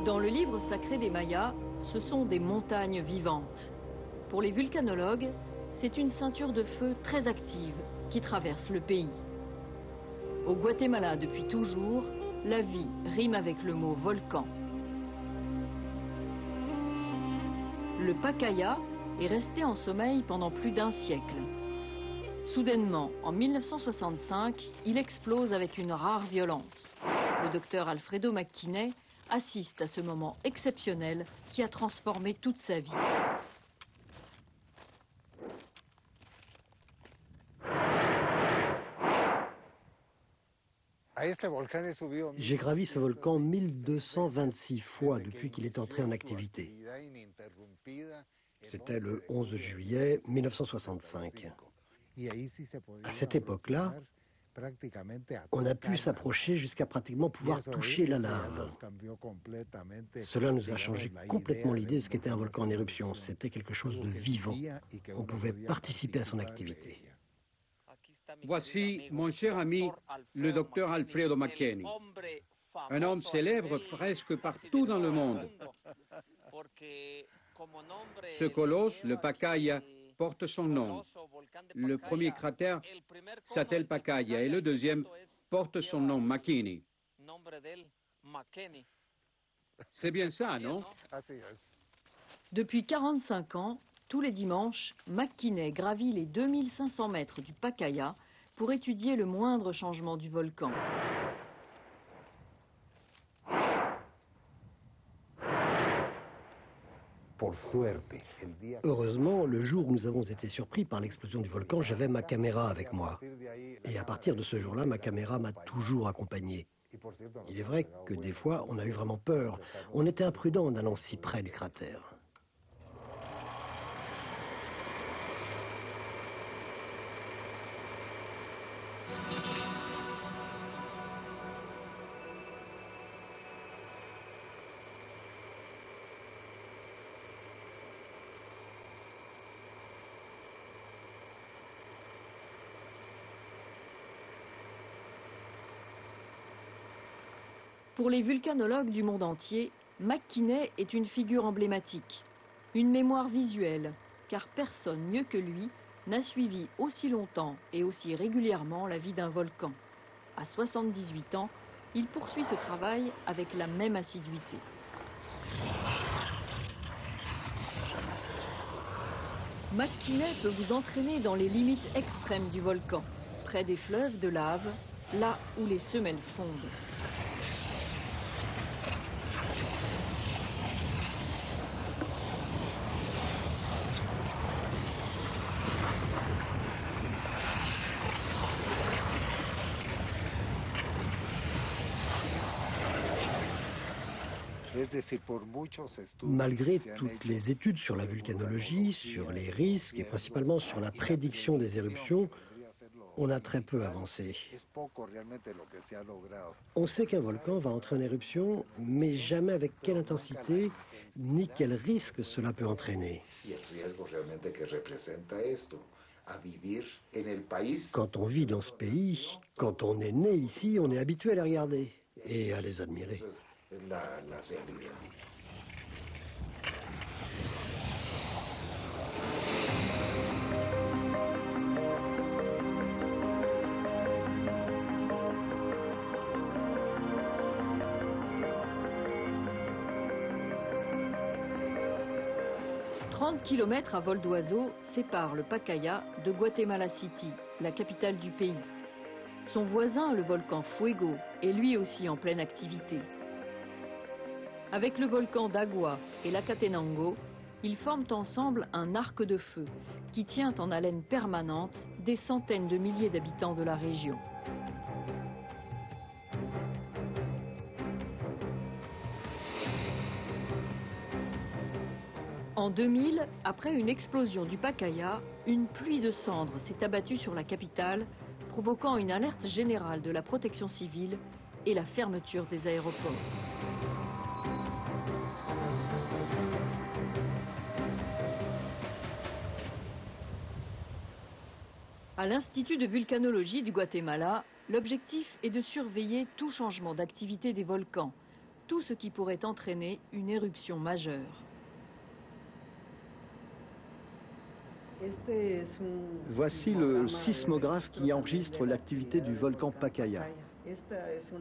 Dans le livre sacré des Mayas, ce sont des montagnes vivantes. Pour les vulcanologues, c'est une ceinture de feu très active qui traverse le pays. Au Guatemala, depuis toujours, la vie rime avec le mot volcan. Le Pacaya est resté en sommeil pendant plus d'un siècle. Soudainement, en 1965, il explose avec une rare violence. Le docteur Alfredo McKinney assiste à ce moment exceptionnel qui a transformé toute sa vie. J'ai gravi ce volcan 1226 fois depuis qu'il est entré en activité. C'était le 11 juillet 1965. À cette époque-là, on a pu s'approcher jusqu'à pratiquement pouvoir toucher la lave. Cela nous a changé complètement l'idée de ce qu'était un volcan en éruption. C'était quelque chose de vivant. On pouvait participer à son activité. Voici mon cher ami, le docteur Alfredo McKinney, un homme célèbre presque partout dans le monde. Ce colosse, le Pacaya, porte son nom. Le premier cratère s'appelle Pacaya et le deuxième porte son nom, McKinney. C'est bien ça, non? Depuis 45 ans, tous les dimanches, McKinney gravit les 2500 mètres du Pacaya pour étudier le moindre changement du volcan. Heureusement, le jour où nous avons été surpris par l'explosion du volcan, j'avais ma caméra avec moi. Et à partir de ce jour-là, ma caméra m'a toujours accompagné. Il est vrai que des fois, on a eu vraiment peur. On était imprudent en allant si près du cratère. Pour les vulcanologues du monde entier, McKinney est une figure emblématique, une mémoire visuelle, car personne mieux que lui n'a suivi aussi longtemps et aussi régulièrement la vie d'un volcan. À 78 ans, il poursuit ce travail avec la même assiduité. McKinney peut vous entraîner dans les limites extrêmes du volcan, près des fleuves de lave, là où les semelles fondent. Malgré toutes les études sur la vulcanologie, sur les risques et principalement sur la prédiction des éruptions, on a très peu avancé. On sait qu'un volcan va entrer en éruption, mais jamais avec quelle intensité ni quel risque cela peut entraîner. Quand on vit dans ce pays, quand on est né ici, on est habitué à les regarder et à les admirer. 30 km à vol d'oiseau séparent le Pacaya de Guatemala City, la capitale du pays. Son voisin, le volcan Fuego, est lui aussi en pleine activité. Avec le volcan d'Agua et l'Acatenango, ils forment ensemble un arc de feu qui tient en haleine permanente des centaines de milliers d'habitants de la région. En 2000, après une explosion du Pacaya, une pluie de cendres s'est abattue sur la capitale, provoquant une alerte générale de la protection civile et la fermeture des aéroports. À l'Institut de vulcanologie du Guatemala, l'objectif est de surveiller tout changement d'activité des volcans, tout ce qui pourrait entraîner une éruption majeure. Voici le sismographe qui enregistre l'activité du volcan Pacaya.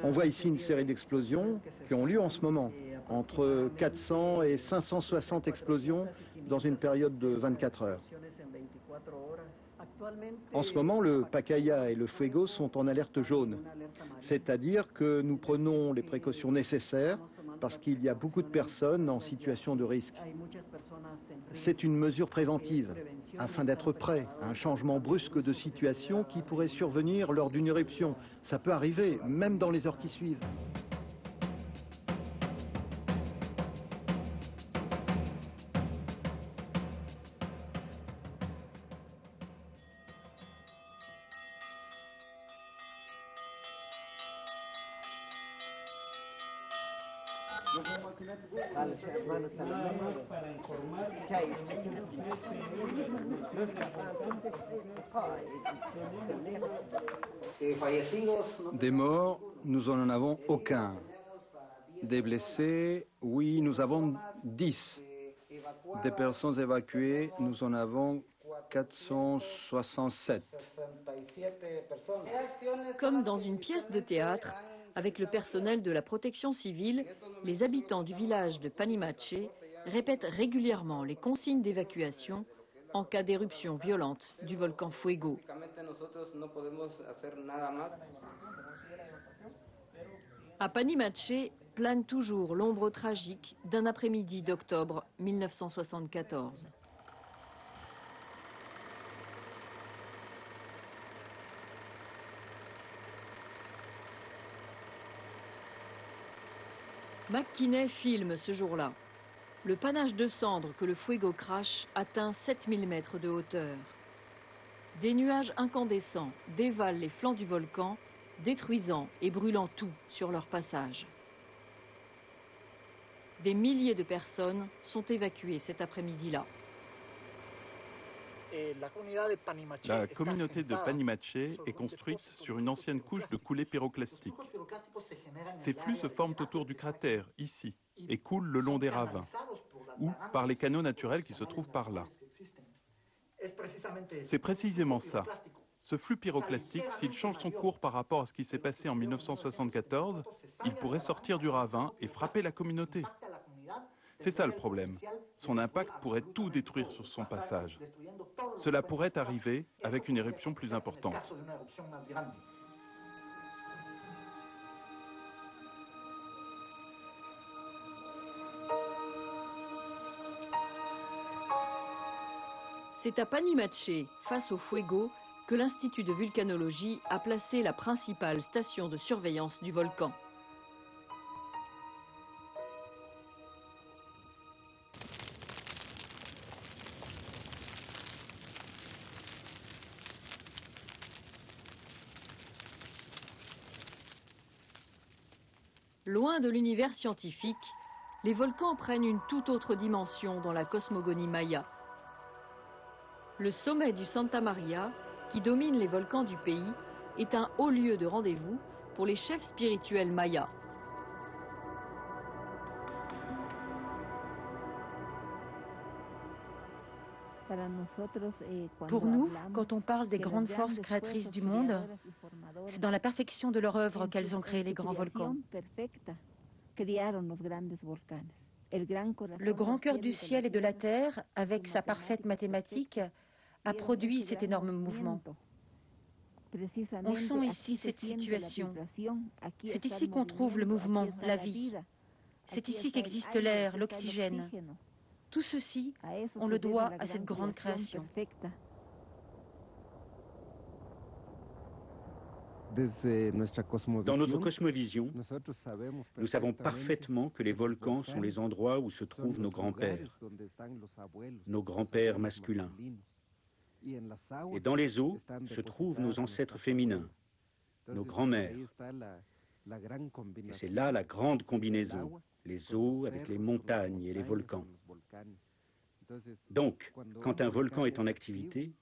On voit ici une série d'explosions qui ont lieu en ce moment, entre 400 et 560 explosions dans une période de 24 heures. En ce moment, le Pacaya et le Fuego sont en alerte jaune, c'est-à-dire que nous prenons les précautions nécessaires parce qu'il y a beaucoup de personnes en situation de risque. C'est une mesure préventive, afin d'être prêt à un changement brusque de situation qui pourrait survenir lors d'une éruption. Ça peut arriver, même dans les heures qui suivent. Des morts, nous n'en avons aucun. Des blessés, oui, nous avons 10. Des personnes évacuées, nous en avons 467. Comme dans une pièce de théâtre, avec le personnel de la protection civile, les habitants du village de Panimache répètent régulièrement les consignes d'évacuation en cas d'éruption violente du volcan Fuego. À Panimache plane toujours l'ombre tragique d'un après-midi d'octobre 1974. McKinney filme ce jour-là. Le panache de cendres que le Fuego crache atteint 7000 mètres de hauteur. Des nuages incandescents dévalent les flancs du volcan, détruisant et brûlant tout sur leur passage. Des milliers de personnes sont évacuées cet après-midi-là. La communauté de Panimache est construite sur une ancienne couche de coulées pyroclastiques. Ces flux se forment autour du cratère, ici, et coulent le long des ravins, ou par les canaux naturels qui se trouvent par là. C'est précisément ça. Ce flux pyroclastique, s'il change son cours par rapport à ce qui s'est passé en 1974, il pourrait sortir du ravin et frapper la communauté. C'est ça le problème. Son impact pourrait tout détruire sur son passage. Cela pourrait arriver avec une éruption plus importante. C'est à Panimache, face au Fuego, que l'Institut de vulcanologie a placé la principale station de surveillance du volcan. Loin de l'univers scientifique, les volcans prennent une toute autre dimension dans la cosmogonie maya. Le sommet du Santa Maria, qui domine les volcans du pays, est un haut lieu de rendez-vous pour les chefs spirituels mayas. Pour nous, quand on parle des grandes forces créatrices du monde, c'est dans la perfection de leur œuvre qu'elles ont créé les grands volcans. Le grand cœur du ciel et de la terre, avec sa parfaite mathématique, a produit cet énorme mouvement. On sent ici cette situation. C'est ici qu'on trouve le mouvement, la vie. C'est ici qu'existe l'air, l'oxygène. Tout ceci, on le doit à cette grande création. Dans notre cosmovision, nous savons parfaitement que les volcans sont les endroits où se trouvent nos grands-pères masculins. Et dans les eaux se trouvent nos ancêtres féminins, nos grands-mères. Et c'est là la grande combinaison, les eaux avec les montagnes et les volcans. Donc, quand un volcan est en activité,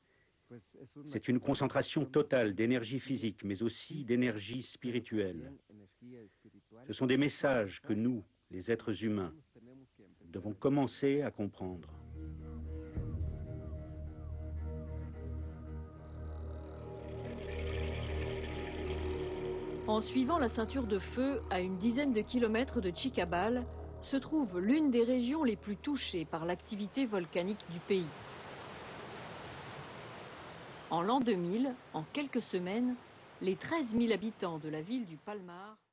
c'est une concentration totale d'énergie physique, mais aussi d'énergie spirituelle. Ce sont des messages que nous, les êtres humains, devons commencer à comprendre. En suivant la ceinture de feu à une dizaine de kilomètres de Chicabal, se trouve l'une des régions les plus touchées par l'activité volcanique du pays. En l'an 2000, en quelques semaines, les 13 000 habitants de la ville du Palmar